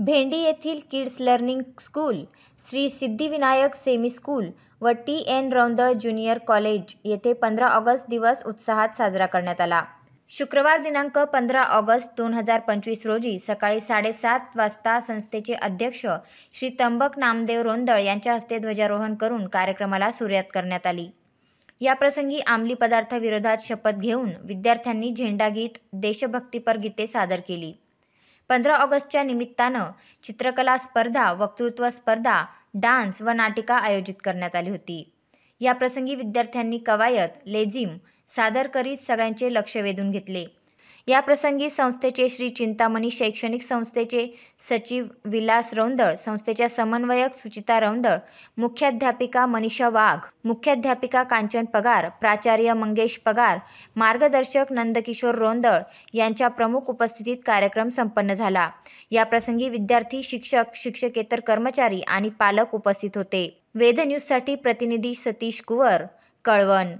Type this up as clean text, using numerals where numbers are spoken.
भेंडी येथील kids learning school, Shri Siddhivinayak semi school व टी.एन. रौंदळ ज्युनियर कॉलेज येथे 15 ऑगस्ट दिवस उत्साहात साजरा करण्यात आला. शुक्रवार दिनांक 15 ऑगस्ट 2025 रोजी सकाळी 7:30 वाजता संस्थेचे अध्यक्ष श्री त्र्यंबक नामदेव रौंदळ यांच्या हस्ते ध्वजारोहण करून कार्यक्रमाला सुरुवात करण्यात आली. याप्रसंगी अंमली पदार्थाविरोधात शपथ घेऊन विद्यार्थ्यांनी झेंडागीत, देशभक्तीपर गीते सादर केली. 15 ऑगस्टच्या निमित्तानं चित्रकला स्पर्धा, वक्तृत्व स्पर्धा, डान्स व नाटिका आयोजित करण्यात आली होती. याप्रसंगी विद्यार्थ्यांनी कवायत, लेझिम सादर करीत सगळ्यांचे लक्ष वेधून घेतले. याप्रसंगी संस्थेचे श्री चिंतामणी शैक्षणिक संस्थेचे सचिव विलास रौंदळ, संस्थेच्या समन्वयक सुचिता रौंदळ, मुख्याध्यापिका मनीषा वाघ, मुख्याध्यापिका कांचन पगार, प्राचार्य मंगेश पगार, मार्गदर्शक नंदकिशोर रौंदळ यांच्या प्रमुख उपस्थितीत कार्यक्रम संपन्न झाला. याप्रसंगी विद्यार्थी, शिक्षक, शिक्षकेतर कर्मचारी आणि पालक उपस्थित होते. वेद न्यूजसाठी प्रतिनिधी सतीश कुवर, कळवण.